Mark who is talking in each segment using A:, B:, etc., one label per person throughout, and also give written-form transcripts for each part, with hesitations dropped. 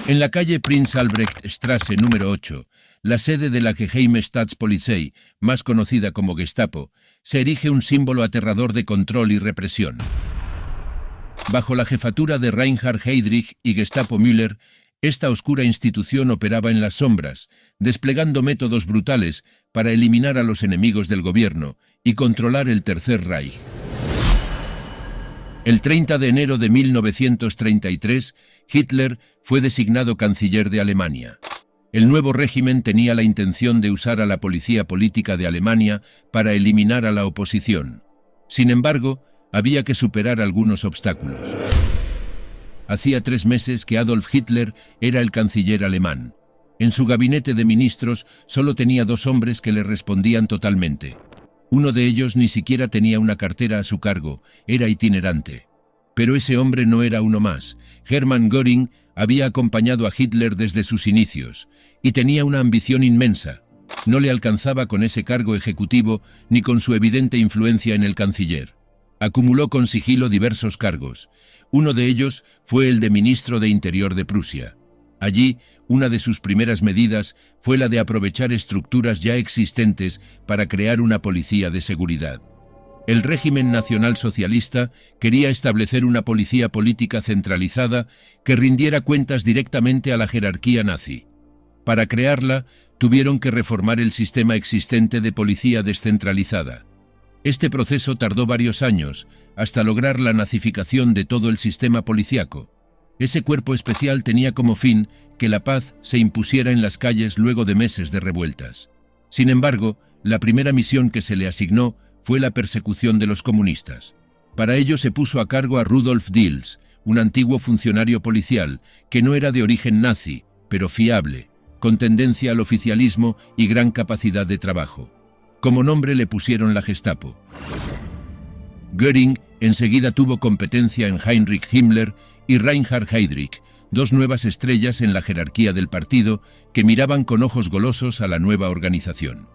A: En la calle Prinz Albrecht Straße número 8, la sede de la Geheime Staatspolizei, más conocida como Gestapo, se erige un símbolo aterrador de control y represión. Bajo la jefatura de Reinhard Heydrich y Gestapo Müller, esta oscura institución operaba en las sombras, desplegando métodos brutales para eliminar a los enemigos del gobierno y controlar el Tercer Reich. El 30 de enero de 1933, Hitler fue designado canciller de Alemania. El nuevo régimen tenía la intención de usar a la policía política de Alemania para eliminar a la oposición. Sin embargo, había que superar algunos obstáculos. Hacía 3 meses que Adolf Hitler era el canciller alemán. En su gabinete de ministros solo tenía 2 hombres que le respondían totalmente. Uno de ellos ni siquiera tenía una cartera a su cargo, era itinerante. Pero ese hombre no era uno más. Hermann Göring había acompañado a Hitler desde sus inicios y tenía una ambición inmensa. No le alcanzaba con ese cargo ejecutivo ni con su evidente influencia en el canciller. Acumuló con sigilo diversos cargos. Uno de ellos fue el de ministro de Interior de Prusia. Allí, una de sus primeras medidas fue la de aprovechar estructuras ya existentes para crear una policía de seguridad. El régimen nacionalsocialista quería establecer una policía política centralizada que rindiera cuentas directamente a la jerarquía nazi. Para crearla, tuvieron que reformar el sistema existente de policía descentralizada. Este proceso tardó varios años, hasta lograr la nazificación de todo el sistema policíaco. Ese cuerpo especial tenía como fin que la paz se impusiera en las calles luego de meses de revueltas. Sin embargo, la primera misión que se le asignó fue la persecución de los comunistas. Para ello se puso a cargo a Rudolf Diels, un antiguo funcionario policial que no era de origen nazi, pero fiable, con tendencia al oficialismo y gran capacidad de trabajo. Como nombre le pusieron la Gestapo. Göring enseguida tuvo competencia en Heinrich Himmler y Reinhard Heydrich, 2 nuevas estrellas en la jerarquía del partido que miraban con ojos golosos a la nueva organización.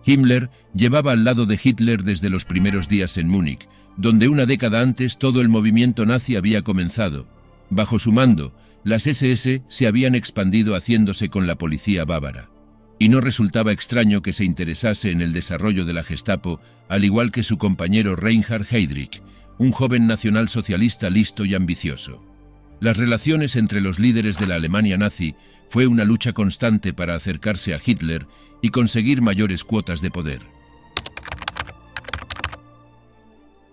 A: Himmler llevaba al lado de Hitler desde los primeros días en Múnich, donde una década antes todo el movimiento nazi había comenzado. Bajo su mando, las SS se habían expandido haciéndose con la policía bávara. Y no resultaba extraño que se interesase en el desarrollo de la Gestapo, al igual que su compañero Reinhard Heydrich, un joven nacionalsocialista listo y ambicioso. Las relaciones entre los líderes de la Alemania nazi fue una lucha constante para acercarse a Hitler y conseguir mayores cuotas de poder.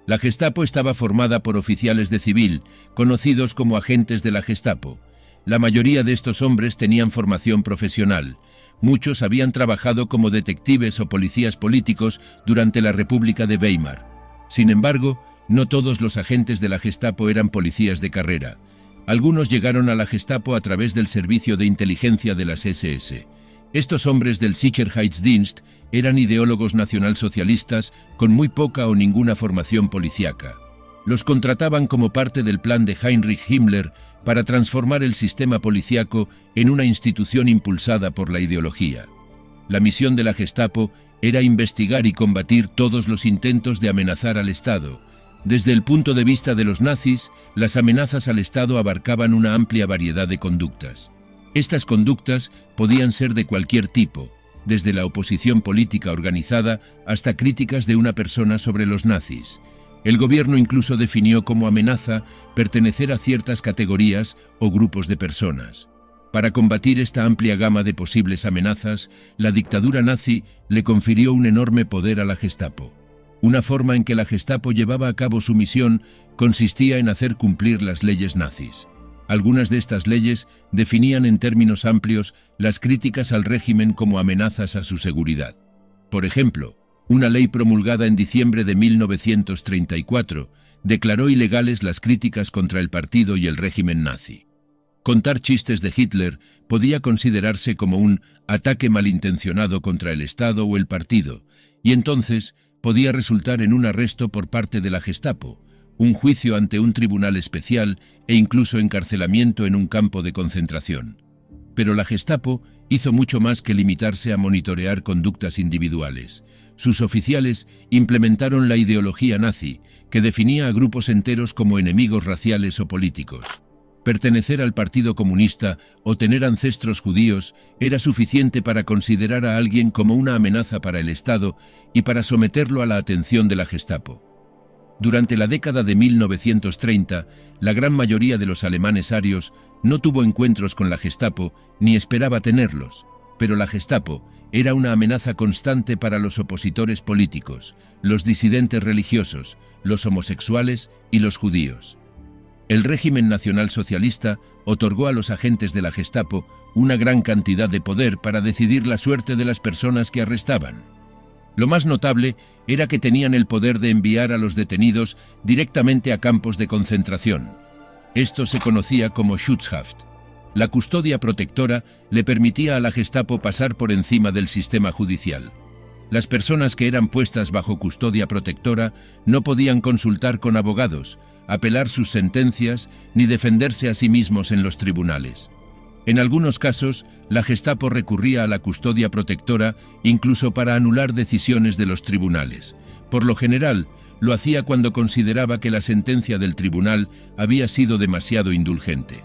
A: La Gestapo estaba formada por oficiales de civil, conocidos como agentes de la Gestapo. La mayoría de estos hombres tenían formación profesional. Muchos habían trabajado como detectives o policías políticos durante la República de Weimar. Sin embargo, no todos los agentes de la Gestapo eran policías de carrera. Algunos llegaron a la Gestapo a través del servicio de inteligencia de las SS. Estos hombres del Sicherheitsdienst eran ideólogos nacionalsocialistas con muy poca o ninguna formación policíaca. Los contrataban como parte del plan de Heinrich Himmler para transformar el sistema policíaco en una institución impulsada por la ideología. La misión de la Gestapo era investigar y combatir todos los intentos de amenazar al Estado. Desde el punto de vista de los nazis, las amenazas al Estado abarcaban una amplia variedad de conductas. Estas conductas podían ser de cualquier tipo, desde la oposición política organizada hasta críticas de una persona sobre los nazis. El gobierno incluso definió como amenaza pertenecer a ciertas categorías o grupos de personas. Para combatir esta amplia gama de posibles amenazas, la dictadura nazi le confirió un enorme poder a la Gestapo. Una forma en que la Gestapo llevaba a cabo su misión consistía en hacer cumplir las leyes nazis. Algunas de estas leyes definían en términos amplios las críticas al régimen como amenazas a su seguridad. Por ejemplo, una ley promulgada en diciembre de 1934 declaró ilegales las críticas contra el partido y el régimen nazi. Contar chistes de Hitler podía considerarse como un ataque malintencionado contra el Estado o el partido, y entonces podía resultar en un arresto por parte de la Gestapo, un juicio ante un tribunal especial e incluso encarcelamiento en un campo de concentración. Pero la Gestapo hizo mucho más que limitarse a monitorear conductas individuales. Sus oficiales implementaron la ideología nazi, que definía a grupos enteros como enemigos raciales o políticos. Pertenecer al Partido Comunista o tener ancestros judíos era suficiente para considerar a alguien como una amenaza para el Estado y para someterlo a la atención de la Gestapo. Durante la década de 1930, la gran mayoría de los alemanes arios no tuvo encuentros con la Gestapo ni esperaba tenerlos, pero la Gestapo era una amenaza constante para los opositores políticos, los disidentes religiosos, los homosexuales y los judíos. El régimen nacionalsocialista otorgó a los agentes de la Gestapo una gran cantidad de poder para decidir la suerte de las personas que arrestaban. Lo más notable era que tenían el poder de enviar a los detenidos directamente a campos de concentración. Esto se conocía como Schutzhaft. La custodia protectora le permitía a la Gestapo pasar por encima del sistema judicial. Las personas que eran puestas bajo custodia protectora no podían consultar con abogados, apelar sus sentencias ni defenderse a sí mismos en los tribunales. En algunos casos, la Gestapo recurría a la custodia protectora incluso para anular decisiones de los tribunales. Por lo general, lo hacía cuando consideraba que la sentencia del tribunal había sido demasiado indulgente.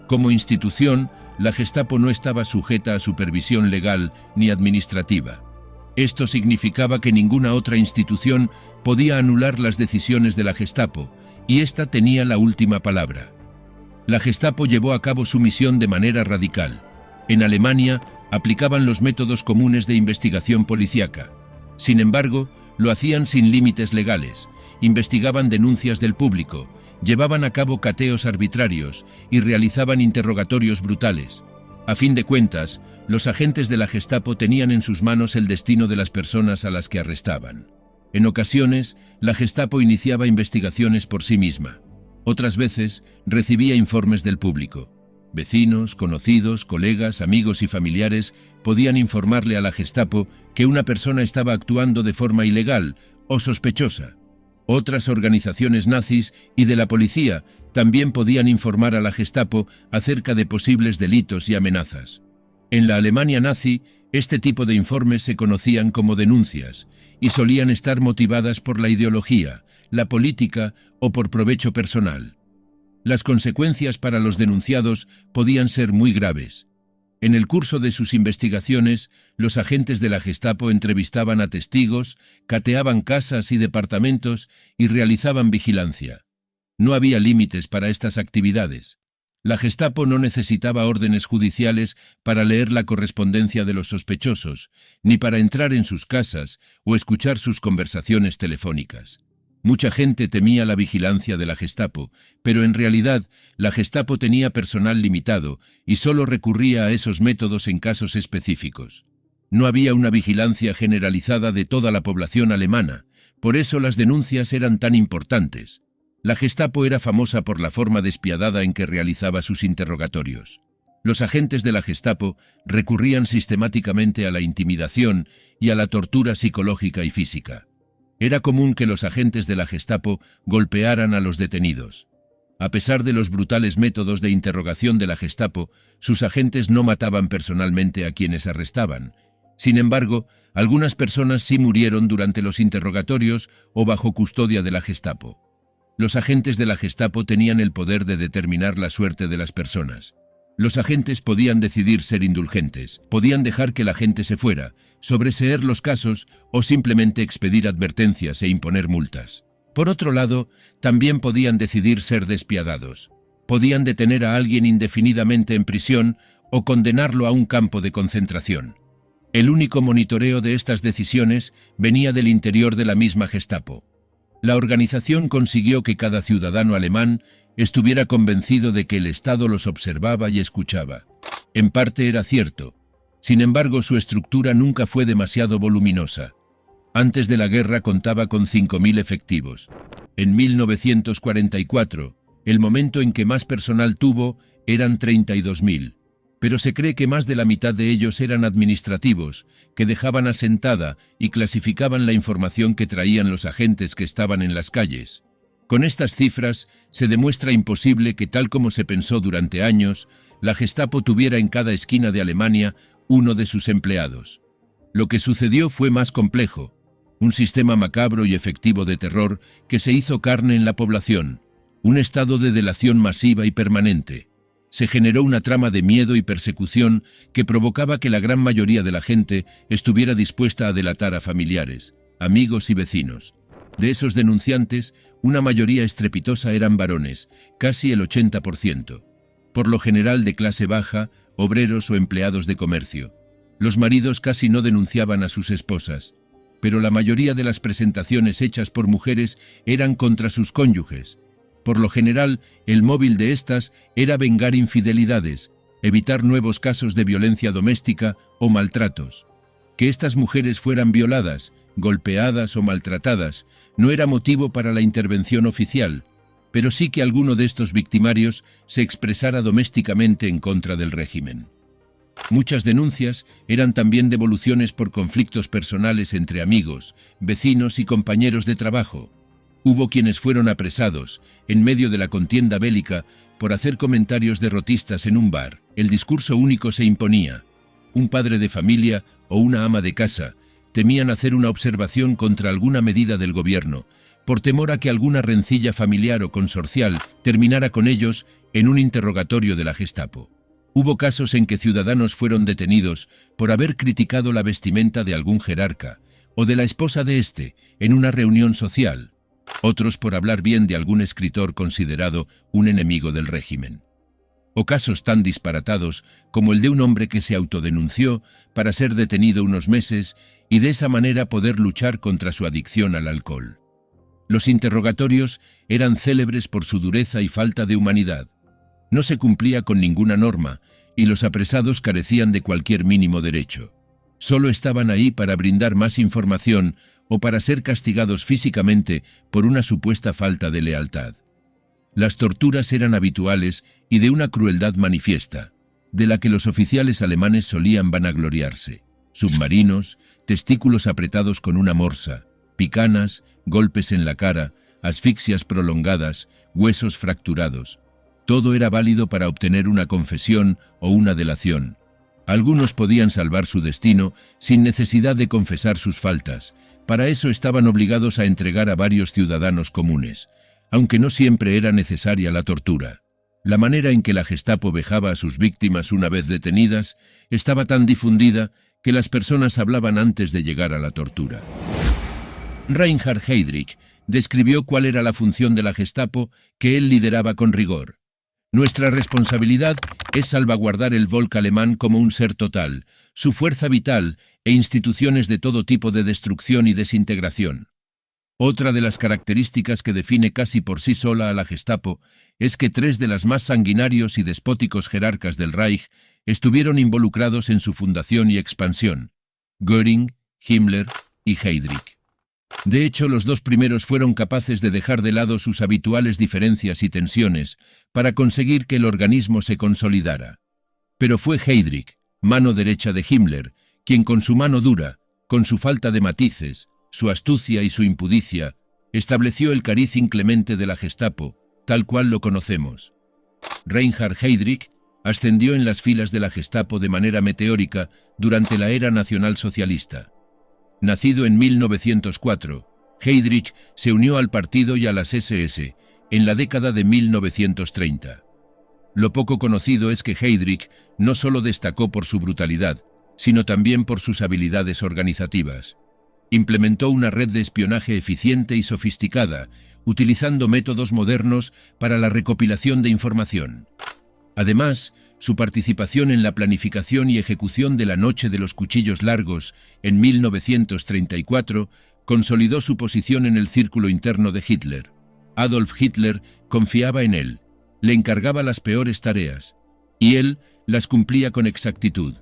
A: Como institución, la Gestapo no estaba sujeta a supervisión legal ni administrativa. Esto significaba que ninguna otra institución podía anular las decisiones de la Gestapo, y ésta tenía la última palabra. La Gestapo llevó a cabo su misión de manera radical. En Alemania, aplicaban los métodos comunes de investigación policíaca. Sin embargo, lo hacían sin límites legales, investigaban denuncias del público, llevaban a cabo cateos arbitrarios y realizaban interrogatorios brutales. A fin de cuentas, los agentes de la Gestapo tenían en sus manos el destino de las personas a las que arrestaban. En ocasiones, la Gestapo iniciaba investigaciones por sí misma. Otras veces, recibía informes del público. Vecinos, conocidos, colegas, amigos y familiares podían informarle a la Gestapo que una persona estaba actuando de forma ilegal o sospechosa. Otras organizaciones nazis y de la policía también podían informar a la Gestapo acerca de posibles delitos y amenazas. En la Alemania nazi, este tipo de informes se conocían como denuncias y solían estar motivadas por la ideología, la política o por provecho personal. Las consecuencias para los denunciados podían ser muy graves. En el curso de sus investigaciones, los agentes de la Gestapo entrevistaban a testigos, cateaban casas y departamentos y realizaban vigilancia. No había límites para estas actividades. La Gestapo no necesitaba órdenes judiciales para leer la correspondencia de los sospechosos, ni para entrar en sus casas o escuchar sus conversaciones telefónicas. Mucha gente temía la vigilancia de la Gestapo, pero en realidad la Gestapo tenía personal limitado y solo recurría a esos métodos en casos específicos. No había una vigilancia generalizada de toda la población alemana, por eso las denuncias eran tan importantes. La Gestapo era famosa por la forma despiadada en que realizaba sus interrogatorios. Los agentes de la Gestapo recurrían sistemáticamente a la intimidación y a la tortura psicológica y física. Era común que los agentes de la Gestapo golpearan a los detenidos. A pesar de los brutales métodos de interrogación de la Gestapo, sus agentes no mataban personalmente a quienes arrestaban. Sin embargo, algunas personas sí murieron durante los interrogatorios o bajo custodia de la Gestapo. Los agentes de la Gestapo tenían el poder de determinar la suerte de las personas. Los agentes podían decidir ser indulgentes, podían dejar que la gente se fuera, sobreseer los casos o simplemente expedir advertencias e imponer multas. Por otro lado, también podían decidir ser despiadados. Podían detener a alguien indefinidamente en prisión o condenarlo a un campo de concentración. El único monitoreo de estas decisiones venía del interior de la misma Gestapo. La organización consiguió que cada ciudadano alemán estuviera convencido de que el Estado los observaba y escuchaba. En parte era cierto. Sin embargo, su estructura nunca fue demasiado voluminosa. Antes de la guerra contaba con 5.000 efectivos. En 1944, el momento en que más personal tuvo, eran 32.000. Pero se cree que más de la mitad de ellos eran administrativos, que dejaban asentada y clasificaban la información que traían los agentes que estaban en las calles. Con estas cifras, se demuestra imposible que, tal como se pensó durante años, la Gestapo tuviera en cada esquina de Alemania uno de sus empleados. Lo que sucedió fue más complejo, un sistema macabro y efectivo de terror que se hizo carne en la población. un estado de delación masiva y permanente. Se generó una trama de miedo y persecución que provocaba que la gran mayoría de la gente estuviera dispuesta a delatar a familiares, amigos y vecinos. De esos denunciantes, una mayoría estrepitosa eran varones, casi el 80%. Por lo general de clase baja, obreros o empleados de comercio. Los maridos casi no denunciaban a sus esposas, pero la mayoría de las presentaciones hechas por mujeres eran contra sus cónyuges. Por lo general, el móvil de estas era vengar infidelidades, evitar nuevos casos de violencia doméstica o maltratos. Que estas mujeres fueran violadas, golpeadas o maltratadas no era motivo para la intervención oficial, pero sí que alguno de estos victimarios se expresara domésticamente en contra del régimen. Muchas denuncias eran también devoluciones por conflictos personales entre amigos, vecinos y compañeros de trabajo. Hubo quienes fueron apresados, en medio de la contienda bélica, por hacer comentarios derrotistas en un bar. El discurso único se imponía. Un padre de familia o una ama de casa temían hacer una observación contra alguna medida del gobierno, por temor a que alguna rencilla familiar o consorcial terminara con ellos en un interrogatorio de la Gestapo. Hubo casos en que ciudadanos fueron detenidos por haber criticado la vestimenta de algún jerarca o de la esposa de éste en una reunión social, otros por hablar bien de algún escritor considerado un enemigo del régimen. O casos tan disparatados como el de un hombre que se autodenunció para ser detenido unos meses y de esa manera poder luchar contra su adicción al alcohol. Los interrogatorios eran célebres por su dureza y falta de humanidad. No se cumplía con ninguna norma y los apresados carecían de cualquier mínimo derecho. Solo estaban ahí para brindar más información o para ser castigados físicamente por una supuesta falta de lealtad. Las torturas eran habituales y de una crueldad manifiesta, de la que los oficiales alemanes solían vanagloriarse. Submarinos, testículos apretados con una morsa, picanas, golpes en la cara, asfixias prolongadas, huesos fracturados. Todo era válido para obtener una confesión o una delación. Algunos podían salvar su destino sin necesidad de confesar sus faltas. Para eso estaban obligados a entregar a varios ciudadanos comunes, aunque no siempre era necesaria la tortura. La manera en que la Gestapo vejaba a sus víctimas una vez detenidas estaba tan difundida que las personas hablaban antes de llegar a la tortura. Reinhard Heydrich describió cuál era la función de la Gestapo que él lideraba con rigor. Nuestra responsabilidad es salvaguardar el Volk alemán como un ser total, su fuerza vital e instituciones de todo tipo de destrucción y desintegración. Otra de las características que define casi por sí sola a la Gestapo es que 3 de las más sanguinarios y despóticos jerarcas del Reich estuvieron involucrados en su fundación y expansión: Göring, Himmler y Heydrich. De hecho, los 2 primeros fueron capaces de dejar de lado sus habituales diferencias y tensiones para conseguir que el organismo se consolidara. Pero fue Heydrich, mano derecha de Himmler, quien con su mano dura, con su falta de matices, su astucia y su impudicia, estableció el cariz inclemente de la Gestapo, tal cual lo conocemos. Reinhard Heydrich ascendió en las filas de la Gestapo de manera meteórica durante la era nacionalsocialista. Nacido en 1904, Heydrich se unió al partido y a las SS en la década de 1930. Lo poco conocido es que Heydrich no solo destacó por su brutalidad, sino también por sus habilidades organizativas. Implementó una red de espionaje eficiente y sofisticada, utilizando métodos modernos para la recopilación de información. Además, su participación en la planificación y ejecución de la Noche de los Cuchillos Largos en 1934 consolidó su posición en el círculo interno de Hitler. Adolf Hitler confiaba en él, le encargaba las peores tareas, y él las cumplía con exactitud.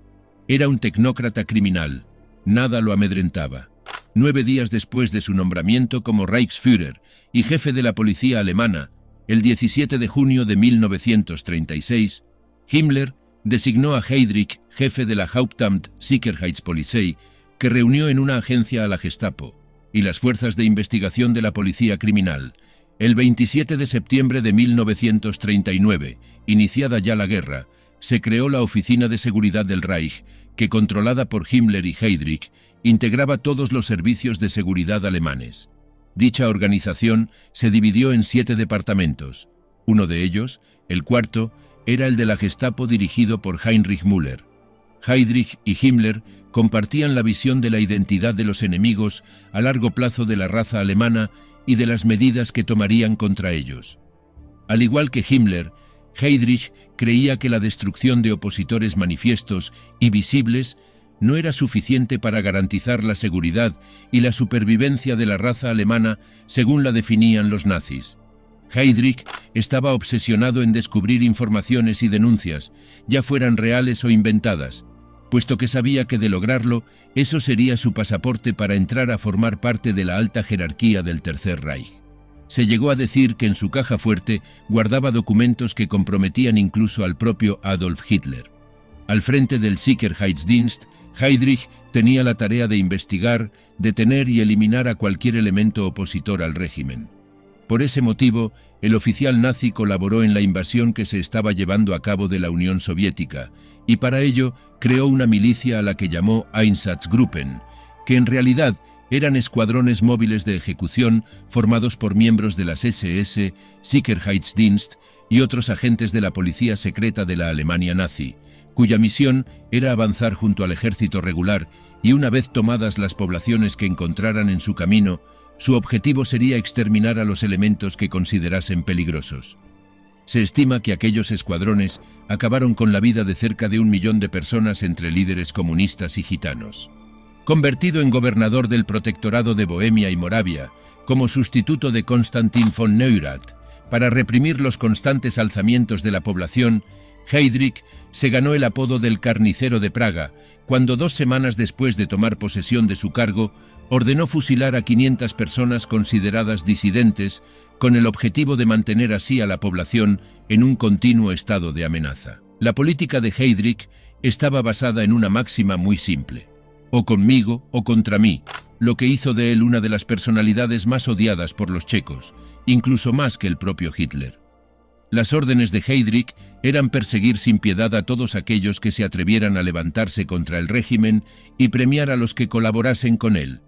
A: Era un tecnócrata criminal, nada lo amedrentaba. 9 días después de su nombramiento como Reichsführer y jefe de la policía alemana, el 17 de junio de 1936, Himmler designó a Heydrich jefe de la Hauptamt Sicherheitspolizei, que reunió en una agencia a la Gestapo y las fuerzas de investigación de la policía criminal. El 27 de septiembre de 1939, iniciada ya la guerra, se creó la Oficina de Seguridad del Reich, que, controlada por Himmler y Heydrich, integraba todos los servicios de seguridad alemanes. Dicha organización se dividió en 7 departamentos: Uno de ellos, el cuarto, era el de la Gestapo dirigido por Heinrich Müller. Heydrich y Himmler compartían la visión de la identidad de los enemigos a largo plazo de la raza alemana y de las medidas que tomarían contra ellos. Al igual que Himmler, Heydrich creía que la destrucción de opositores manifiestos y visibles no era suficiente para garantizar la seguridad y la supervivencia de la raza alemana según la definían los nazis. Heydrich estaba obsesionado en descubrir informaciones y denuncias, ya fueran reales o inventadas, puesto que sabía que de lograrlo, eso sería su pasaporte para entrar a formar parte de la alta jerarquía del Tercer Reich. Se llegó a decir que en su caja fuerte guardaba documentos que comprometían incluso al propio Adolf Hitler. Al frente del Sicherheitsdienst, Heydrich tenía la tarea de investigar, detener y eliminar a cualquier elemento opositor al régimen. Por ese motivo, el oficial nazi colaboró en la invasión que se estaba llevando a cabo de la Unión Soviética, y para ello creó una milicia a la que llamó Einsatzgruppen, que en realidad eran escuadrones móviles de ejecución formados por miembros de las SS, Sicherheitsdienst y otros agentes de la policía secreta de la Alemania nazi, cuya misión era avanzar junto al ejército regular y una vez tomadas las poblaciones que encontraran en su camino, su objetivo sería exterminar a los elementos que considerasen peligrosos. Se estima que aquellos escuadrones acabaron con la vida de cerca de 1 millón de personas entre líderes comunistas y gitanos. Convertido en gobernador del protectorado de Bohemia y Moravia, como sustituto de Konstantin von Neurath, para reprimir los constantes alzamientos de la población, Heydrich se ganó el apodo del Carnicero de Praga, cuando 2 semanas después de tomar posesión de su cargo, ordenó fusilar a 500 personas consideradas disidentes con el objetivo de mantener así a la población en un continuo estado de amenaza. La política de Heydrich estaba basada en una máxima muy simple: o conmigo o contra mí, lo que hizo de él una de las personalidades más odiadas por los checos, incluso más que el propio Hitler. Las órdenes de Heydrich eran perseguir sin piedad a todos aquellos que se atrevieran a levantarse contra el régimen y premiar a los que colaborasen con él.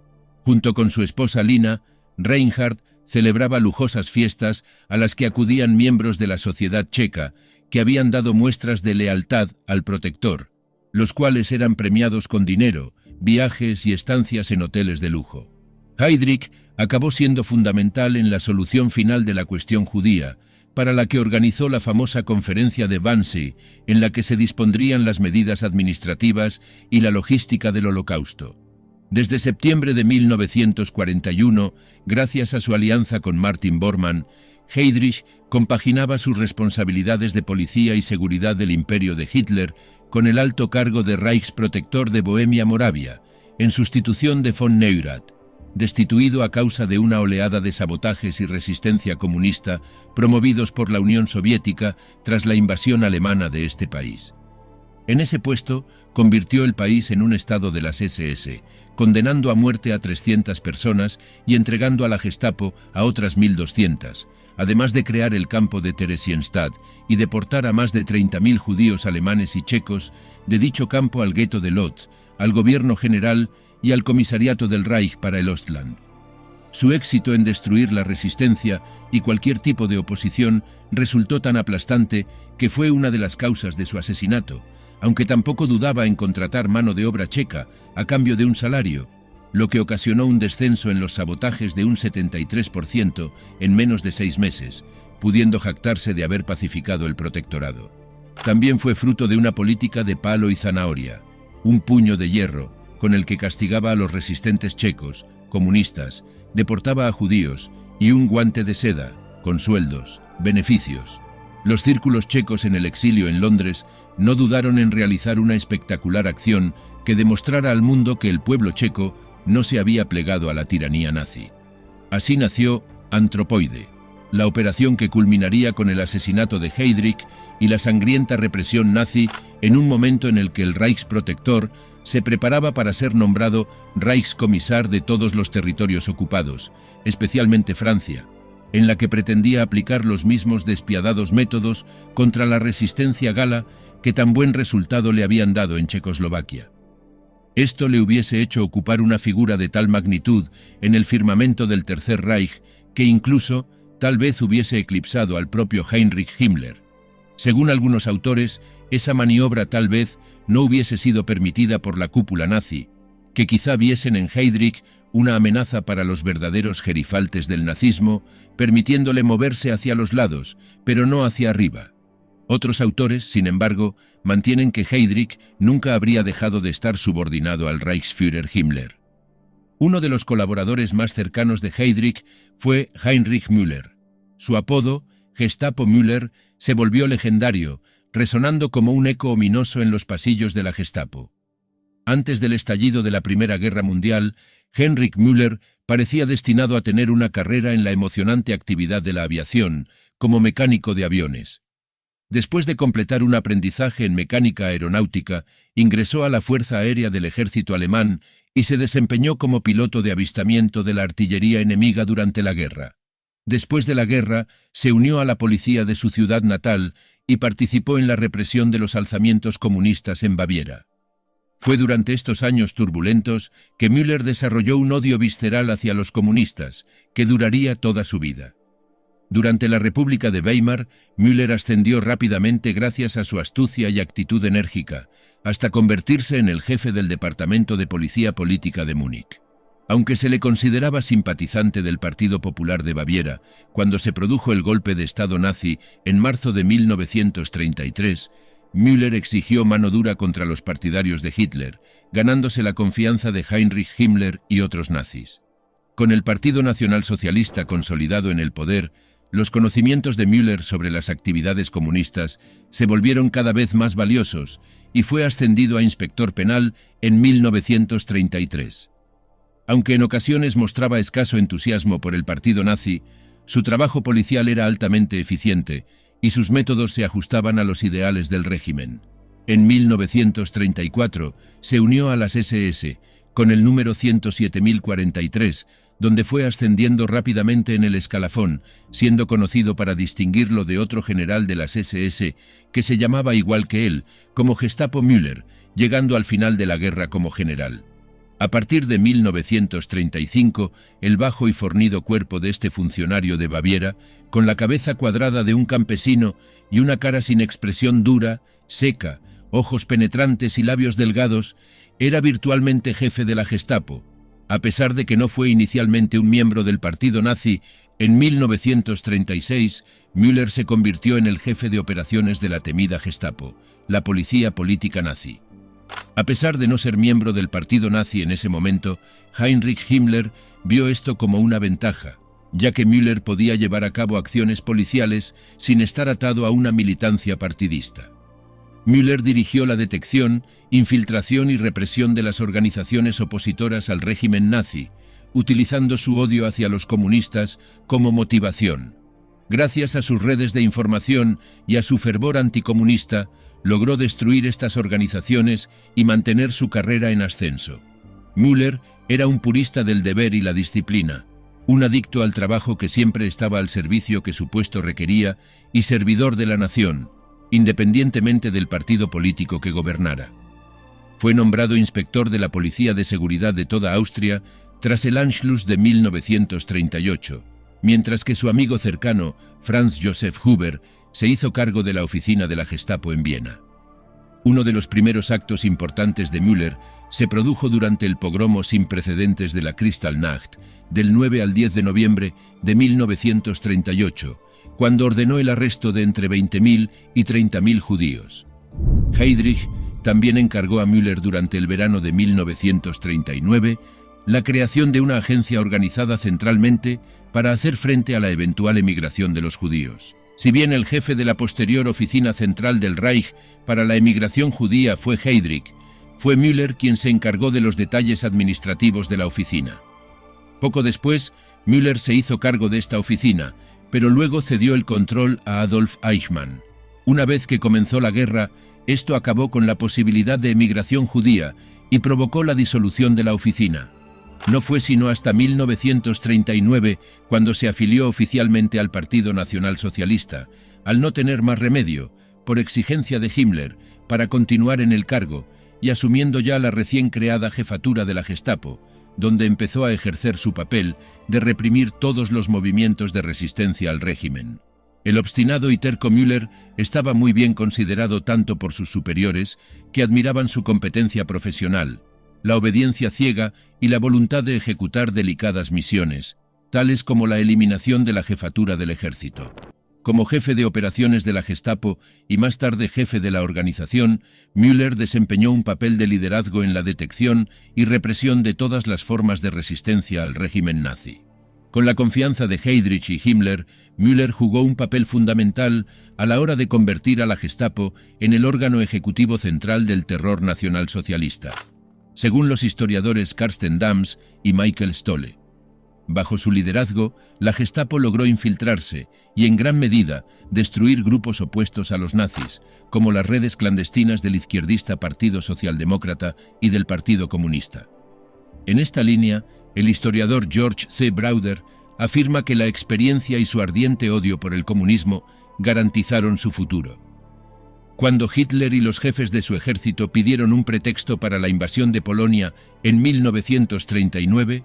A: Junto con su esposa Lina, Reinhard celebraba lujosas fiestas a las que acudían miembros de la sociedad checa que habían dado muestras de lealtad al protector, los cuales eran premiados con dinero, viajes y estancias en hoteles de lujo. Heydrich acabó siendo fundamental en la solución final de la cuestión judía, para la que organizó la famosa conferencia de Wannsee, en la que se dispondrían las medidas administrativas y la logística del Holocausto. Desde septiembre de 1941, gracias a su alianza con Martin Bormann, Heydrich compaginaba sus responsabilidades de policía y seguridad del imperio de Hitler con el alto cargo de Reichsprotector de Bohemia-Moravia, en sustitución de von Neurath, destituido a causa de una oleada de sabotajes y resistencia comunista promovidos por la Unión Soviética tras la invasión alemana de este país. En ese puesto, convirtió el país en un estado de las SS, condenando a muerte a 300 personas y entregando a la Gestapo a otras 1.200, además de crear el campo de Theresienstadt y deportar a más de 30.000 judíos alemanes y checos de dicho campo al gueto de Lodz, al gobierno general y al comisariato del Reich para el Ostland. Su éxito en destruir la resistencia y cualquier tipo de oposición resultó tan aplastante que fue una de las causas de su asesinato, aunque tampoco dudaba en contratar mano de obra checa a cambio de un salario, lo que ocasionó un descenso en los sabotajes de un 73% en menos de 6 meses, pudiendo jactarse de haber pacificado el protectorado. También fue fruto de una política de palo y zanahoria, un puño de hierro, con el que castigaba a los resistentes checos, comunistas, deportaba a judíos, y un guante de seda, con sueldos, beneficios. Los círculos checos en el exilio en Londres no dudaron en realizar una espectacular acción que demostrara al mundo que el pueblo checo no se había plegado a la tiranía nazi. Así nació Antropoide, la operación que culminaría con el asesinato de Heydrich y la sangrienta represión nazi en un momento en el que el Reichsprotector se preparaba para ser nombrado Reichskommissar de todos los territorios ocupados, especialmente Francia, en la que pretendía aplicar los mismos despiadados métodos contra la resistencia gala que tan buen resultado le habían dado en Checoslovaquia. Esto le hubiese hecho ocupar una figura de tal magnitud en el firmamento del Tercer Reich que incluso tal vez hubiese eclipsado al propio Heinrich Himmler. Según algunos autores, esa maniobra tal vez no hubiese sido permitida por la cúpula nazi, que quizá viesen en Heydrich una amenaza para los verdaderos gerifaltes del nazismo, permitiéndole moverse hacia los lados, pero no hacia arriba. Otros autores, sin embargo, mantienen que Heydrich nunca habría dejado de estar subordinado al Reichsführer Himmler. Uno de los colaboradores más cercanos de Heydrich fue Heinrich Müller. Su apodo, Gestapo Müller, se volvió legendario, resonando como un eco ominoso en los pasillos de la Gestapo. Antes del estallido de la Primera Guerra Mundial, Heinrich Müller parecía destinado a tener una carrera en la emocionante actividad de la aviación, como mecánico de aviones. Después de completar un aprendizaje en mecánica aeronáutica, ingresó a la Fuerza Aérea del Ejército Alemán y se desempeñó como piloto de avistamiento de la artillería enemiga durante la guerra. Después de la guerra, se unió a la policía de su ciudad natal y participó en la represión de los alzamientos comunistas en Baviera. Fue durante estos años turbulentos que Müller desarrolló un odio visceral hacia los comunistas, que duraría toda su vida. Durante la República de Weimar, Müller ascendió rápidamente gracias a su astucia y actitud enérgica, hasta convertirse en el jefe del Departamento de Policía Política de Múnich. Aunque se le consideraba simpatizante del Partido Popular de Baviera, cuando se produjo el golpe de Estado nazi en marzo de 1933, Müller exigió mano dura contra los partidarios de Hitler, ganándose la confianza de Heinrich Himmler y otros nazis. Con el Partido Nacional Socialista consolidado en el poder, los conocimientos de Müller sobre las actividades comunistas se volvieron cada vez más valiosos y fue ascendido a inspector penal en 1933. Aunque en ocasiones mostraba escaso entusiasmo por el partido nazi, su trabajo policial era altamente eficiente y sus métodos se ajustaban a los ideales del régimen. En 1934 se unió a las SS con el número 107.043, donde fue ascendiendo rápidamente en el escalafón, siendo conocido para distinguirlo de otro general de las SS que se llamaba igual que él, como Gestapo Müller, llegando al final de la guerra como general. A partir de 1935, el bajo y fornido cuerpo de este funcionario de Baviera, con la cabeza cuadrada de un campesino y una cara sin expresión dura, seca, ojos penetrantes y labios delgados, era virtualmente jefe de la Gestapo. A pesar de que no fue inicialmente un miembro del partido nazi, en 1936 Müller se convirtió en el jefe de operaciones de la temida Gestapo, la policía política nazi. A pesar de no ser miembro del partido nazi en ese momento, Heinrich Himmler vio esto como una ventaja, ya que Müller podía llevar a cabo acciones policiales sin estar atado a una militancia partidista. Müller dirigió la detección, infiltración y represión de las organizaciones opositoras al régimen nazi, utilizando su odio hacia los comunistas como motivación. Gracias a sus redes de información y a su fervor anticomunista, logró destruir estas organizaciones y mantener su carrera en ascenso. Müller era un purista del deber y la disciplina, un adicto al trabajo que siempre estaba al servicio que su puesto requería y servidor de la nación, independientemente del partido político que gobernara. Fue nombrado inspector de la Policía de Seguridad de toda Austria tras el Anschluss de 1938, mientras que su amigo cercano, Franz Josef Huber, se hizo cargo de la oficina de la Gestapo en Viena. Uno de los primeros actos importantes de Müller se produjo durante el pogromo sin precedentes de la Kristallnacht, del 9 al 10 de noviembre de 1938, cuando ordenó el arresto de entre 20.000 y 30.000 judíos. Heydrich también encargó a Müller durante el verano de 1939 la creación de una agencia organizada centralmente para hacer frente a la eventual emigración de los judíos. Si bien el jefe de la posterior Oficina Central del Reich para la emigración judía fue Heydrich, fue Müller quien se encargó de los detalles administrativos de la oficina. Poco después, Müller se hizo cargo de esta oficina, pero luego cedió el control a Adolf Eichmann. Una vez que comenzó la guerra, esto acabó con la posibilidad de emigración judía y provocó la disolución de la oficina. No fue sino hasta 1939 cuando se afilió oficialmente al Partido Nacional Socialista, al no tener más remedio, por exigencia de Himmler, para continuar en el cargo y asumiendo ya la recién creada jefatura de la Gestapo, donde empezó a ejercer su papel de reprimir todos los movimientos de resistencia al régimen. El obstinado y terco Müller estaba muy bien considerado tanto por sus superiores, que admiraban su competencia profesional, la obediencia ciega y la voluntad de ejecutar delicadas misiones, tales como la eliminación de la jefatura del ejército. Como jefe de operaciones de la Gestapo y más tarde jefe de la organización, Müller desempeñó un papel de liderazgo en la detección y represión de todas las formas de resistencia al régimen nazi. Con la confianza de Heydrich y Himmler, Müller jugó un papel fundamental a la hora de convertir a la Gestapo en el órgano ejecutivo central del terror nacionalsocialista, según los historiadores Carsten Dams y Michael Stolle. Bajo su liderazgo, la Gestapo logró infiltrarse y, en gran medida, destruir grupos opuestos a los nazis, como las redes clandestinas del izquierdista Partido Socialdemócrata y del Partido Comunista. En esta línea, el historiador George C. Brauder afirma que la experiencia y su ardiente odio por el comunismo garantizaron su futuro. Cuando Hitler y los jefes de su ejército pidieron un pretexto para la invasión de Polonia en 1939,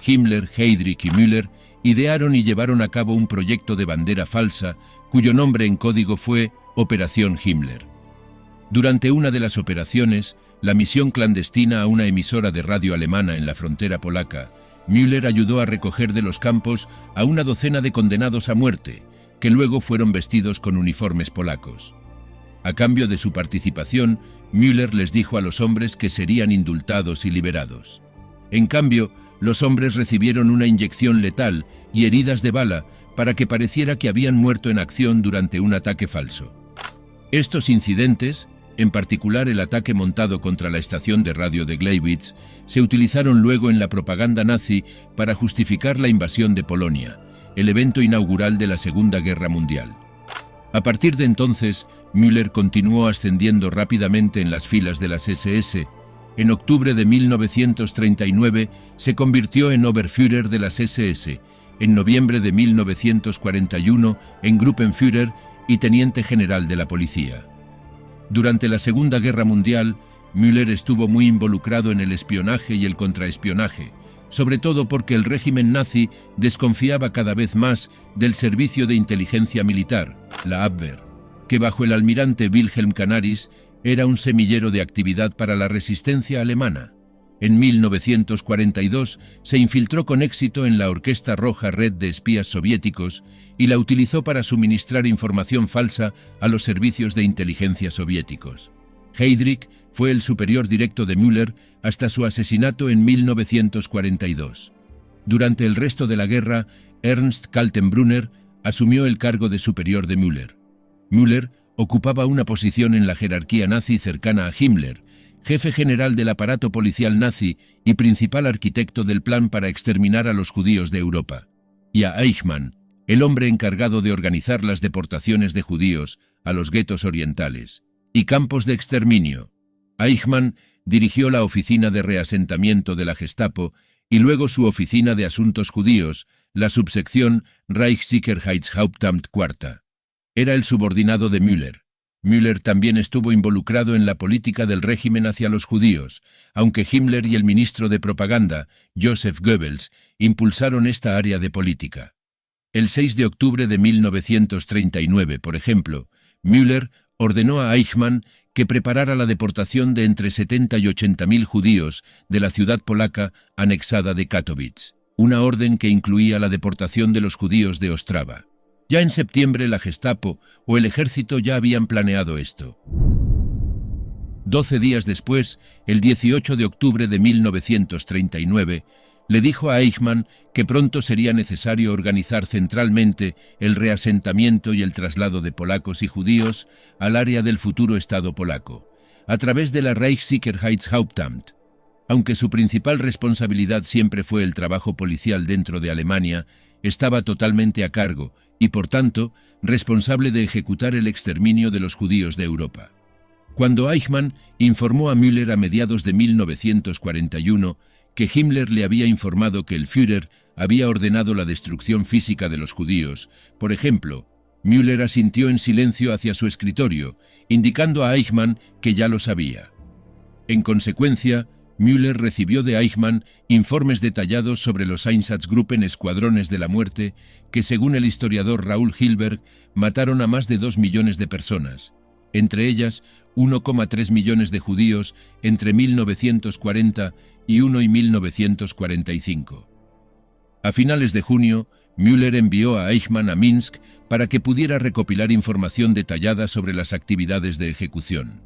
A: Himmler, Heydrich y Müller idearon y llevaron a cabo un proyecto de bandera falsa cuyo nombre en código fue Operación Himmler. Durante una de las operaciones, la misión clandestina a una emisora de radio alemana en la frontera polaca, Müller ayudó a recoger de los campos a una docena de condenados a muerte, que luego fueron vestidos con uniformes polacos. A cambio de su participación, Müller les dijo a los hombres que serían indultados y liberados. En cambio, los hombres recibieron una inyección letal y heridas de bala para que pareciera que habían muerto en acción durante un ataque falso. Estos incidentes, en particular el ataque montado contra la estación de radio de Gleiwitz, se utilizaron luego en la propaganda nazi para justificar la invasión de Polonia, el evento inaugural de la Segunda Guerra Mundial. A partir de entonces, Müller continuó ascendiendo rápidamente en las filas de las SS. En octubre de 1939 se convirtió en Oberführer de las SS, en noviembre de 1941 en Gruppenführer y teniente general de la policía. Durante la Segunda Guerra Mundial, Müller estuvo muy involucrado en el espionaje y el contraespionaje, sobre todo porque el régimen nazi desconfiaba cada vez más del servicio de inteligencia militar, la Abwehr, que bajo el almirante Wilhelm Canaris era un semillero de actividad para la resistencia alemana. En 1942 se infiltró con éxito en la Orquesta Roja Red de espías soviéticos y la utilizó para suministrar información falsa a los servicios de inteligencia soviéticos. Heydrich fue el superior directo de Müller hasta su asesinato en 1942. Durante el resto de la guerra, Ernst Kaltenbrunner asumió el cargo de superior de Müller. Müller ocupaba una posición en la jerarquía nazi cercana a Himmler, jefe general del aparato policial nazi y principal arquitecto del plan para exterminar a los judíos de Europa, y a Eichmann, el hombre encargado de organizar las deportaciones de judíos a los guetos orientales y campos de exterminio. Eichmann dirigió la oficina de reasentamiento de la Gestapo y luego su oficina de asuntos judíos, la subsección Reichssicherheitshauptamt IV. Era el subordinado de Müller. Müller también estuvo involucrado en la política del régimen hacia los judíos, aunque Himmler y el ministro de propaganda, Joseph Goebbels, impulsaron esta área de política. El 6 de octubre de 1939, por ejemplo, Müller ordenó a Eichmann que preparara la deportación de entre 70 y 80.000 judíos de la ciudad polaca anexada de Katowice, una orden que incluía la deportación de los judíos de Ostrava. Ya en septiembre la Gestapo o el ejército ya habían planeado esto. 12 días después, el 18 de octubre de 1939, le dijo a Eichmann que pronto sería necesario organizar centralmente el reasentamiento y el traslado de polacos y judíos al área del futuro Estado polaco, a través de la Reichssicherheitshauptamt. Aunque su principal responsabilidad siempre fue el trabajo policial dentro de Alemania, estaba totalmente a cargo y, por tanto, responsable de ejecutar el exterminio de los judíos de Europa. Cuando Eichmann informó a Müller a mediados de 1941 que Himmler le había informado que el Führer había ordenado la destrucción física de los judíos, por ejemplo, Müller asintió en silencio hacia su escritorio, indicando a Eichmann que ya lo sabía. En consecuencia, Müller recibió de Eichmann informes detallados sobre los Einsatzgruppen escuadrones de la muerte que, según el historiador Raúl Hilberg, mataron a más de 2 millones de personas, entre ellas 1,3 millones de judíos entre 1940 y 1945. A finales de junio, Müller envió a Eichmann a Minsk para que pudiera recopilar información detallada sobre las actividades de ejecución.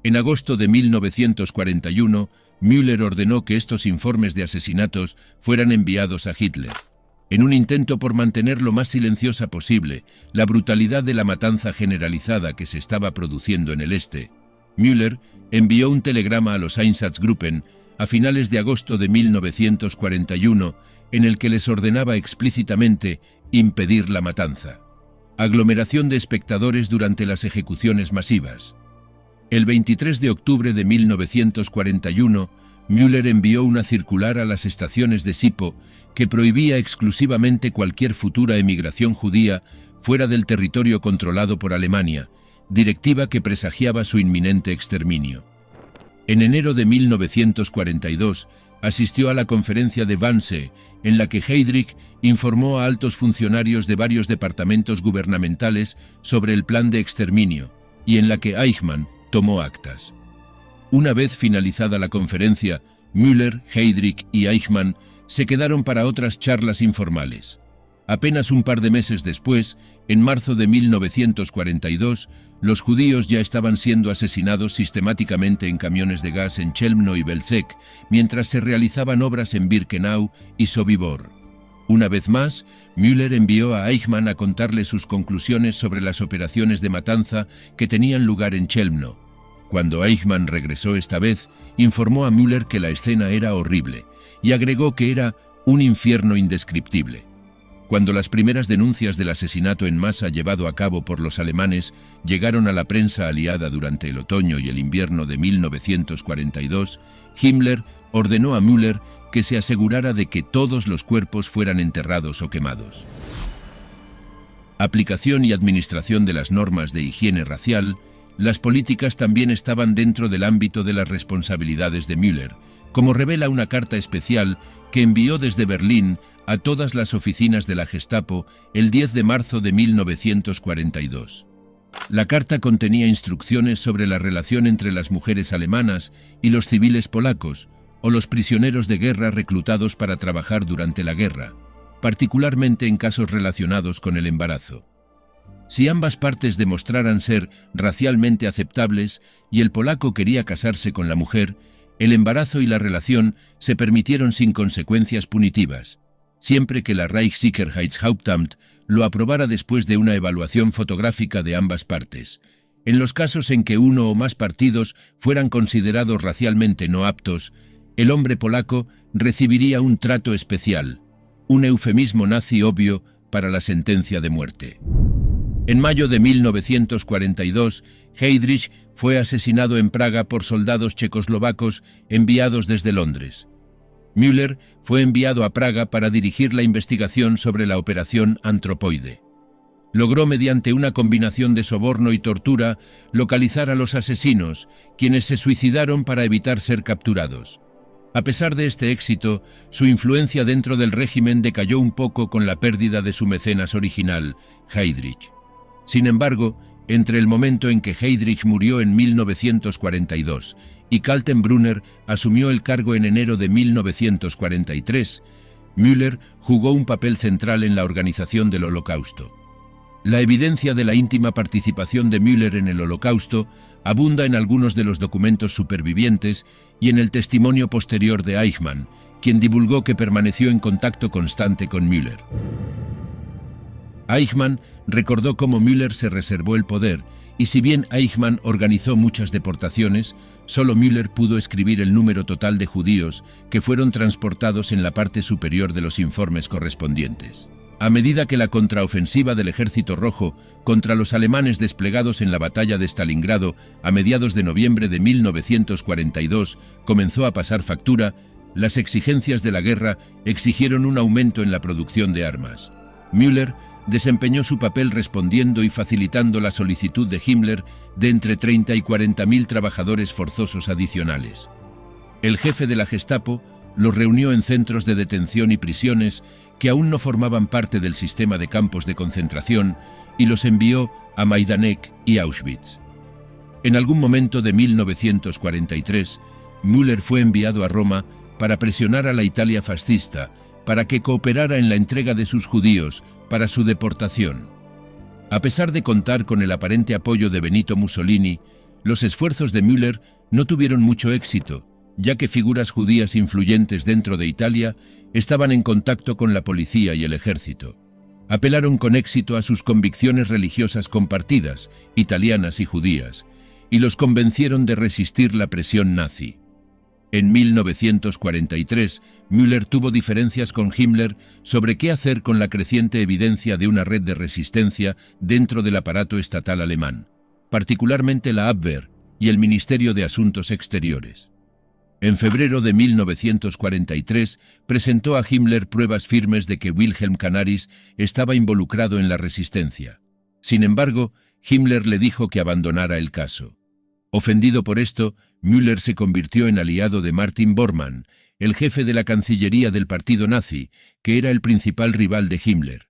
A: En agosto de 1941, Müller ordenó que estos informes de asesinatos fueran enviados a Hitler. En un intento por mantener lo más silenciosa posible la brutalidad de la matanza generalizada que se estaba produciendo en el este, Müller envió un telegrama a los Einsatzgruppen a finales de agosto de 1941 en el que les ordenaba explícitamente impedir la matanza. Aglomeración de espectadores durante las ejecuciones masivas. El 23 de octubre de 1941, Müller envió una circular a las estaciones de Sipo que prohibía exclusivamente cualquier futura emigración judía fuera del territorio controlado por Alemania, directiva que presagiaba su inminente exterminio. En enero de 1942, asistió a la conferencia de Wannsee, en la que Heydrich informó a altos funcionarios de varios departamentos gubernamentales sobre el plan de exterminio, y en la que Eichmann tomó actas. Una vez finalizada la conferencia, Müller, Heydrich y Eichmann se quedaron para otras charlas informales. Apenas un par de meses después, en marzo de 1942, los judíos ya estaban siendo asesinados sistemáticamente en camiones de gas en Chelmno y Belzec, mientras se realizaban obras en Birkenau y Sobibor. Una vez más, Müller envió a Eichmann a contarle sus conclusiones sobre las operaciones de matanza que tenían lugar en Chelmno. Cuando Eichmann regresó esta vez, informó a Müller que la escena era horrible y agregó que era un infierno indescriptible. Cuando las primeras denuncias del asesinato en masa llevado a cabo por los alemanes llegaron a la prensa aliada durante el otoño y el invierno de 1942, Himmler ordenó a Müller que se asegurara de que todos los cuerpos fueran enterrados o quemados. Aplicación y administración de las normas de higiene racial. Las políticas también estaban dentro del ámbito de las responsabilidades de Müller, como revela una carta especial que envió desde Berlín a todas las oficinas de la Gestapo el 10 de marzo de 1942. La carta contenía instrucciones sobre la relación entre las mujeres alemanas y los civiles polacos, o los prisioneros de guerra reclutados para trabajar durante la guerra, particularmente en casos relacionados con el embarazo. Si ambas partes demostraran ser racialmente aceptables y el polaco quería casarse con la mujer, el embarazo y la relación se permitieron sin consecuencias punitivas, siempre que la Reichssicherheitshauptamt lo aprobara después de una evaluación fotográfica de ambas partes. En los casos en que uno o más partidos fueran considerados racialmente no aptos, el hombre polaco recibiría un trato especial, un eufemismo nazi obvio para la sentencia de muerte. En mayo de 1942, Heydrich fue asesinado en Praga por soldados checoslovacos enviados desde Londres. Müller fue enviado a Praga para dirigir la investigación sobre la operación Antropoide. Logró, mediante una combinación de soborno y tortura, localizar a los asesinos, quienes se suicidaron para evitar ser capturados. A pesar de este éxito, su influencia dentro del régimen decayó un poco con la pérdida de su mecenas original, Heydrich. Sin embargo, entre el momento en que Heydrich murió en 1942 y Kaltenbrunner asumió el cargo en enero de 1943, Müller jugó un papel central en la organización del Holocausto. La evidencia de la íntima participación de Müller en el Holocausto abunda en algunos de los documentos supervivientes y en el testimonio posterior de Eichmann, quien divulgó que permaneció en contacto constante con Müller. Eichmann recordó cómo Müller se reservó el poder, y si bien Eichmann organizó muchas deportaciones, solo Müller pudo escribir el número total de judíos que fueron transportados en la parte superior de los informes correspondientes. A medida que la contraofensiva del Ejército Rojo contra los alemanes desplegados en la batalla de Stalingrado a mediados de noviembre de 1942 comenzó a pasar factura, las exigencias de la guerra exigieron un aumento en la producción de armas. Müller desempeñó su papel respondiendo y facilitando la solicitud de Himmler de entre 30 y 40.000 trabajadores forzosos adicionales. El jefe de la Gestapo los reunió en centros de detención y prisiones que aún no formaban parte del sistema de campos de concentración y los envió a Majdanek y Auschwitz. En algún momento de 1943, Müller fue enviado a Roma para presionar a la Italia fascista para que cooperara en la entrega de sus judíos para su deportación. A pesar de contar con el aparente apoyo de Benito Mussolini, los esfuerzos de Müller no tuvieron mucho éxito, ya que figuras judías influyentes dentro de Italia estaban en contacto con la policía y el ejército. Apelaron con éxito a sus convicciones religiosas compartidas, italianas y judías, y los convencieron de resistir la presión nazi. En 1943, Müller tuvo diferencias con Himmler sobre qué hacer con la creciente evidencia de una red de resistencia dentro del aparato estatal alemán, particularmente la Abwehr y el Ministerio de Asuntos Exteriores. En febrero de 1943 presentó a Himmler pruebas firmes de que Wilhelm Canaris estaba involucrado en la resistencia. Sin embargo, Himmler le dijo que abandonara el caso. Ofendido por esto, Müller se convirtió en aliado de Martin Bormann, el jefe de la Cancillería del partido nazi, que era el principal rival de Himmler.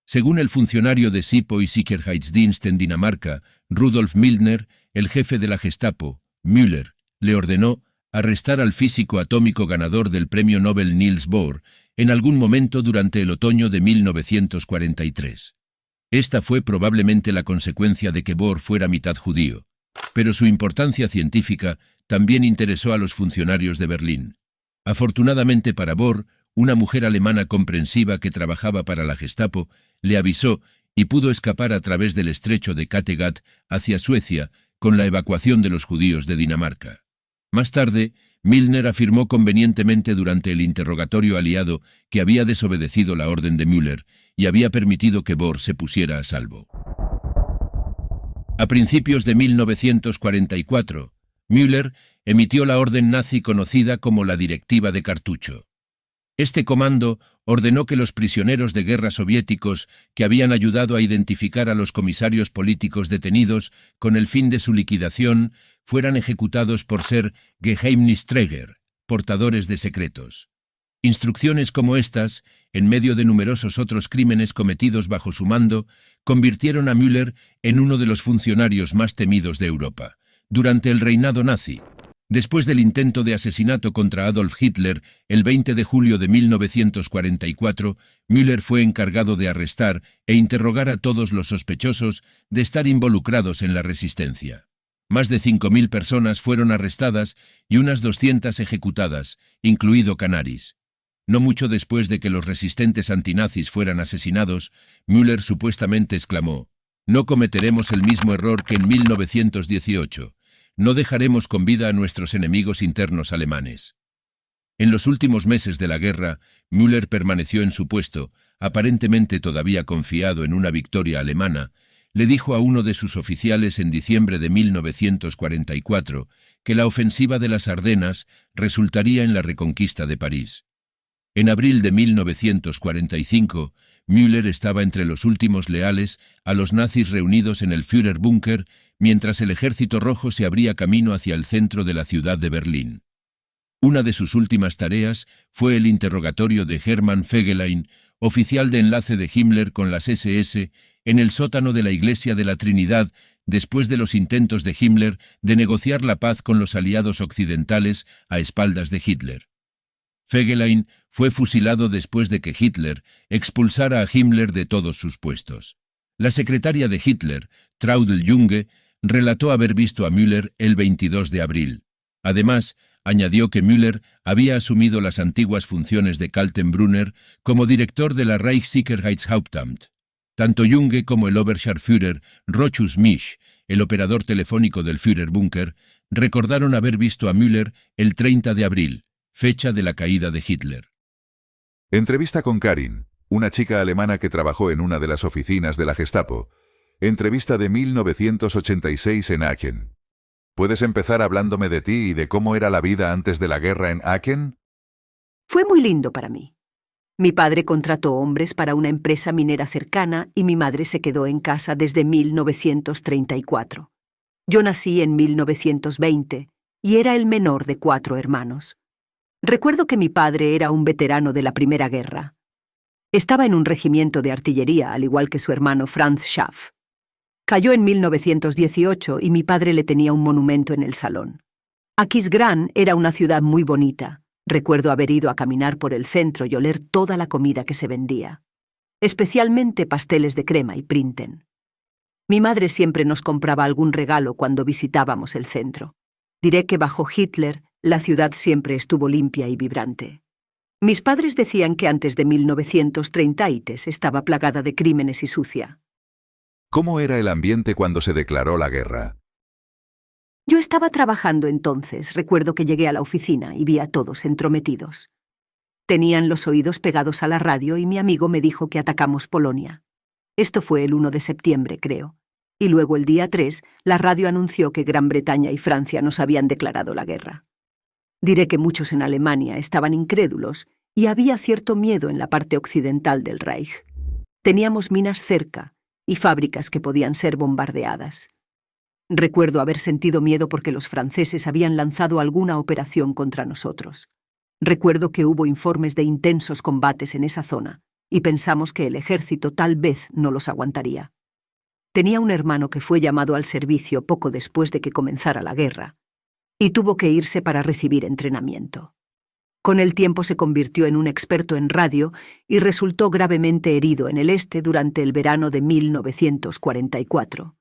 A: Según el funcionario de SIPO y Sicherheitsdienst en Dinamarca, Rudolf Milner, el jefe de la Gestapo, Müller, le ordenó arrestar al físico atómico ganador del premio Nobel Niels Bohr en algún momento durante el otoño de 1943. Esta fue probablemente la consecuencia de que Bohr fuera mitad judío, pero su importancia científica también interesó a los funcionarios de Berlín. Afortunadamente para Bohr, una mujer alemana comprensiva que trabajaba para la Gestapo le avisó y pudo escapar a través del estrecho de Kattegat hacia Suecia con la evacuación de los judíos de Dinamarca. Más tarde, Milner afirmó convenientemente durante el interrogatorio aliado que había desobedecido la orden de Müller y había permitido que Bohr se pusiera a salvo. A principios de 1944, Müller emitió la orden nazi conocida como la Directiva de Cartucho. Este comando ordenó que los prisioneros de guerra soviéticos que habían ayudado a identificar a los comisarios políticos detenidos con el fin de su liquidación fueran ejecutados por ser Geheimnisträger, portadores de secretos. Instrucciones como estas, en medio de numerosos otros crímenes cometidos bajo su mando, convirtieron a Müller en uno de los funcionarios más temidos de Europa. Durante el reinado nazi, después del intento de asesinato contra Adolf Hitler el 20 de julio de 1944, Müller fue encargado de arrestar e interrogar a todos los sospechosos de estar involucrados en la resistencia. Más de 5.000 personas fueron arrestadas y unas 200 ejecutadas, incluido Canaris. No mucho después de que los resistentes antinazis fueran asesinados, Müller supuestamente exclamó: «No cometeremos el mismo error que en 1918. No dejaremos con vida a nuestros enemigos internos alemanes». En los últimos meses de la guerra, Müller permaneció en su puesto, aparentemente todavía confiado en una victoria alemana. Le dijo a uno de sus oficiales en diciembre de 1944 que la ofensiva de las Ardenas resultaría en la reconquista de París. En abril de 1945, Müller estaba entre los últimos leales a los nazis reunidos en el Führerbunker, mientras el Ejército Rojo se abría camino hacia el centro de la ciudad de Berlín. Una de sus últimas tareas fue el interrogatorio de Hermann Fegelein, oficial de enlace de Himmler con las SS, en el sótano de la Iglesia de la Trinidad, después de los intentos de Himmler de negociar la paz con los aliados occidentales a espaldas de Hitler. Fegelein fue fusilado después de que Hitler expulsara a Himmler de todos sus puestos. La secretaria de Hitler, Traudl Junge, relató haber visto a Müller el 22 de abril. Además, añadió que Müller había asumido las antiguas funciones de Kaltenbrunner como director de la Reichssicherheitshauptamt. Tanto Junge como el Oberscharführer Rochus Misch, el operador telefónico del Führerbunker, recordaron haber visto a Müller el 30 de abril, fecha de la caída de Hitler.
B: Entrevista con Karin, una chica alemana que trabajó en una de las oficinas de la Gestapo. Entrevista de 1986 en Aachen. ¿Puedes empezar hablándome de ti y de cómo era la vida antes de la guerra en Aachen?
C: Fue muy lindo para mí. Mi padre contrató hombres para una empresa minera cercana y mi madre se quedó en casa desde 1934. Yo nací en 1920 y era el menor de 4 hermanos. Recuerdo que mi padre era un veterano de la Primera Guerra. Estaba en un regimiento de artillería, al igual que su hermano Franz Schaff. Cayó en 1918 y mi padre le tenía un monumento en el salón. Aquisgrán era una ciudad muy bonita. Recuerdo haber ido a caminar por el centro y oler toda la comida que se vendía, especialmente pasteles de crema y printen. Mi madre siempre nos compraba algún regalo cuando visitábamos el centro. Diré que bajo Hitler la ciudad siempre estuvo limpia y vibrante. Mis padres decían que antes de 1930 estaba plagada de crímenes y sucia.
B: ¿Cómo era el ambiente cuando se declaró la guerra?
C: Yo estaba trabajando entonces. Recuerdo que llegué a la oficina y vi a todos entrometidos. Tenían los oídos pegados a la radio y mi amigo me dijo que atacamos Polonia. Esto fue el 1 de septiembre, creo. Y luego el día 3, la radio anunció que Gran Bretaña y Francia nos habían declarado la guerra. Diré que muchos en Alemania estaban incrédulos y había cierto miedo en la parte occidental del Reich. Teníamos minas cerca y fábricas que podían ser bombardeadas. Recuerdo haber sentido miedo porque los franceses habían lanzado alguna operación contra nosotros. Recuerdo que hubo informes de intensos combates en esa zona y pensamos que el ejército tal vez no los aguantaría. Tenía un hermano que fue llamado al servicio poco después de que comenzara la guerra y tuvo que irse para recibir entrenamiento. Con el tiempo se convirtió en un experto en radio y resultó gravemente herido en el este durante el verano de 1944,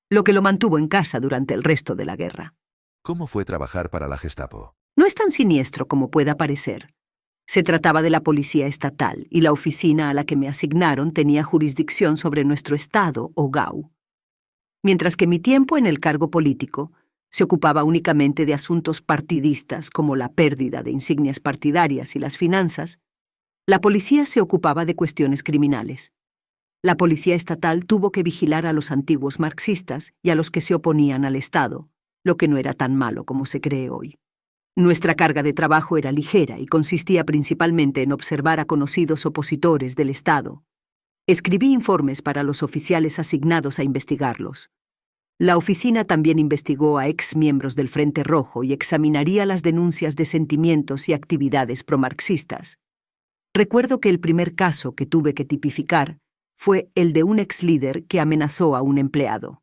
C: lo que lo mantuvo en casa durante el resto de la guerra.
B: ¿Cómo fue trabajar para la Gestapo?
C: No es tan siniestro como pueda parecer. Se trataba de la policía estatal y la oficina a la que me asignaron tenía jurisdicción sobre nuestro estado o Gau. Mientras que mi tiempo en el cargo político se ocupaba únicamente de asuntos partidistas como la pérdida de insignias partidarias y las finanzas, la policía se ocupaba de cuestiones criminales. La policía estatal tuvo que vigilar a los antiguos marxistas y a los que se oponían al Estado, lo que no era tan malo como se cree hoy. Nuestra carga de trabajo era ligera y consistía principalmente en observar a conocidos opositores del Estado. Escribí informes para los oficiales asignados a investigarlos. La oficina también investigó a exmiembros del Frente Rojo y examinaría las denuncias de sentimientos y actividades promarxistas. Recuerdo que el primer caso que tuve que tipificar fue el de un exlíder que amenazó a un empleado.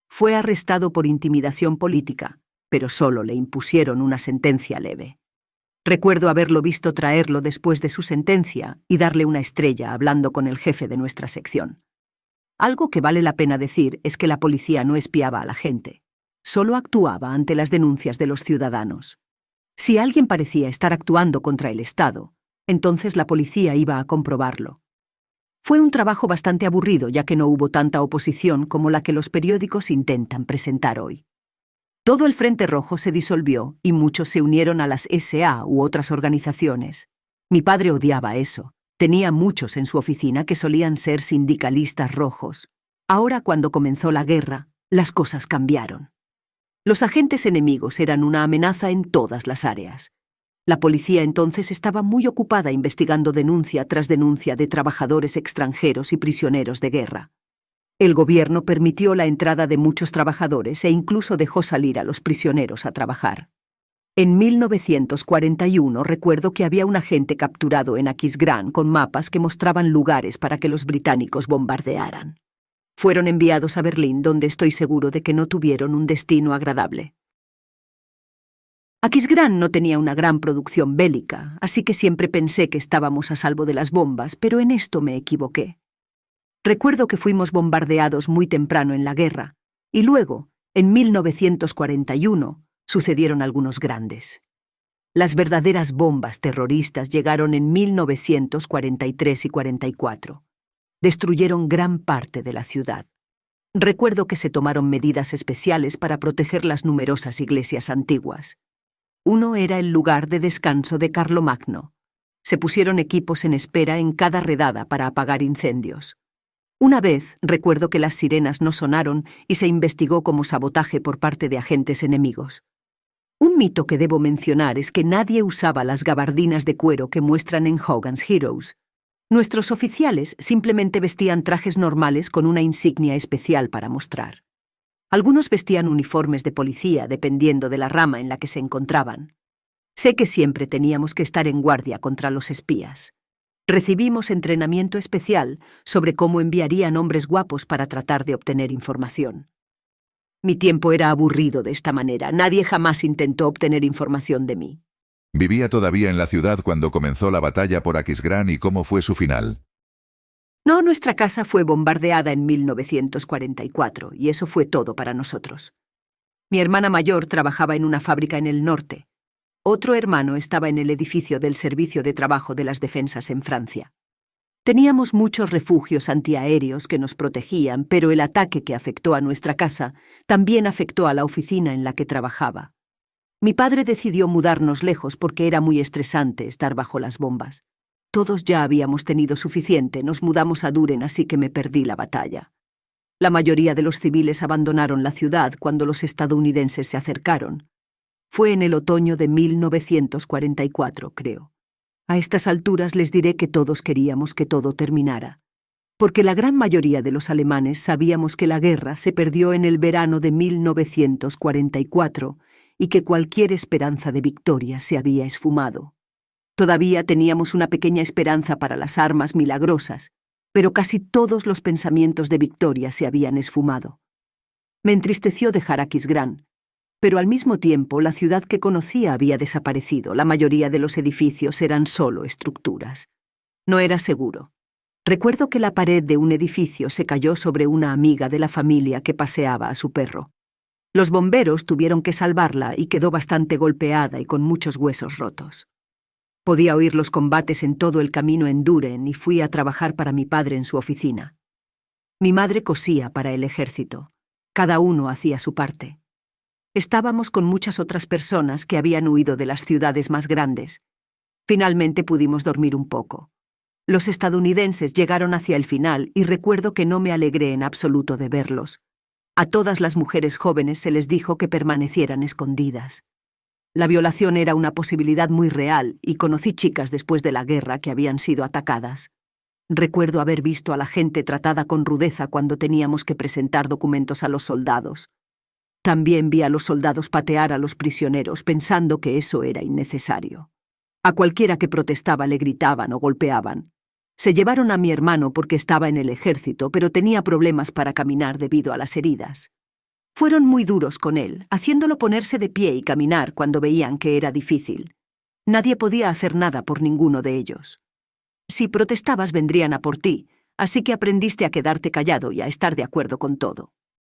C: Fue arrestado por intimidación política, pero solo le impusieron una sentencia leve. Recuerdo haberlo visto traerlo después de su sentencia y darle una estrella hablando con el jefe de nuestra sección. Algo que vale la pena decir es que la policía no espiaba a la gente, solo actuaba ante las denuncias de los ciudadanos. Si alguien parecía estar actuando contra el Estado, entonces la policía iba a comprobarlo. Fue un trabajo bastante aburrido ya que no hubo tanta oposición como la que los periódicos intentan presentar hoy. Todo el Frente Rojo se disolvió y muchos se unieron a las SA u otras organizaciones. Mi padre odiaba eso. Tenía muchos en su oficina que solían ser sindicalistas rojos. Ahora, cuando comenzó la guerra, las cosas cambiaron. Los agentes enemigos eran una amenaza en todas las áreas. La policía entonces estaba muy ocupada investigando denuncia tras denuncia de trabajadores extranjeros y prisioneros de guerra. El gobierno permitió la entrada de muchos trabajadores e incluso dejó salir a los prisioneros a trabajar. En 1941 recuerdo que había un agente capturado en Aquisgrán con mapas que mostraban lugares para que los británicos bombardearan. Fueron enviados a Berlín, donde estoy seguro de que no tuvieron un destino agradable. Aquisgrán no tenía una gran producción bélica, así que siempre pensé que estábamos a salvo de las bombas, pero en esto me equivoqué. Recuerdo que fuimos bombardeados muy temprano en la guerra, y luego, en 1941, sucedieron algunos grandes. Las verdaderas bombas terroristas llegaron en 1943 y 44. Destruyeron gran parte de la ciudad. Recuerdo que se tomaron medidas especiales para proteger las numerosas iglesias antiguas. Uno era el lugar de descanso de Carlomagno. Se pusieron equipos en espera en cada redada para apagar incendios. Una vez recuerdo que las sirenas no sonaron y se investigó como sabotaje por parte de agentes enemigos. Un mito que debo mencionar es que nadie usaba las gabardinas de cuero que muestran en Hogan's Heroes. Nuestros oficiales simplemente vestían trajes normales con una insignia especial para mostrar. Algunos vestían uniformes de policía dependiendo de la rama en la que se encontraban. Sé que siempre teníamos que estar en guardia contra los espías. Recibimos entrenamiento especial sobre cómo enviarían hombres guapos para tratar de obtener información. Mi tiempo era aburrido de esta manera. Nadie jamás intentó obtener información de mí.
B: Vivía todavía en la ciudad cuando comenzó la batalla por Aquisgrán y cómo fue su final.
C: No, nuestra casa fue bombardeada en 1944 y eso fue todo para nosotros. Mi hermana mayor trabajaba en una fábrica en el norte. Otro hermano estaba en el edificio del Servicio de Trabajo de las Defensas en Francia. Teníamos muchos refugios antiaéreos que nos protegían, pero el ataque que afectó a nuestra casa también afectó a la oficina en la que trabajaba. Mi padre decidió mudarnos lejos porque era muy estresante estar bajo las bombas. Todos ya habíamos tenido suficiente, nos mudamos a Duren, así que me perdí la batalla. La mayoría de los civiles abandonaron la ciudad cuando los estadounidenses se acercaron. Fue en el otoño de 1944, creo. A estas alturas les diré que todos queríamos que todo terminara, porque la gran mayoría de los alemanes sabíamos que la guerra se perdió en el verano de 1944 y que cualquier esperanza de victoria se había esfumado. Todavía teníamos una pequeña esperanza para las armas milagrosas, pero casi todos los pensamientos de victoria se habían esfumado. Me entristeció dejar Aquisgrán, pero al mismo tiempo la ciudad que conocía había desaparecido. La mayoría de los edificios eran solo estructuras. No era seguro. Recuerdo que la pared de un edificio se cayó sobre una amiga de la familia que paseaba a su perro. Los bomberos tuvieron que salvarla y quedó bastante golpeada y con muchos huesos rotos. Podía oír los combates en todo el camino en Duren y fui a trabajar para mi padre en su oficina. Mi madre cosía para el ejército. Cada uno hacía su parte. Estábamos con muchas otras personas que habían huido de las ciudades más grandes. Finalmente pudimos dormir un poco. Los estadounidenses llegaron hacia el final y recuerdo que no me alegré en absoluto de verlos. A todas las mujeres jóvenes se les dijo que permanecieran escondidas. La violación era una posibilidad muy real y conocí chicas después de la guerra que habían sido atacadas. Recuerdo haber visto a la gente tratada con rudeza cuando teníamos que presentar documentos a los soldados. También vi a los soldados patear a los prisioneros pensando que eso era innecesario. A cualquiera que protestaba le gritaban o golpeaban. Se llevaron a mi hermano porque estaba en el ejército, pero tenía problemas para caminar debido a las heridas. Fueron muy duros con él, haciéndolo ponerse de pie y caminar cuando veían que era difícil. Nadie podía hacer nada por ninguno de ellos. Si protestabas vendrían a por ti, así que aprendiste a quedarte callado y a estar de acuerdo con todo.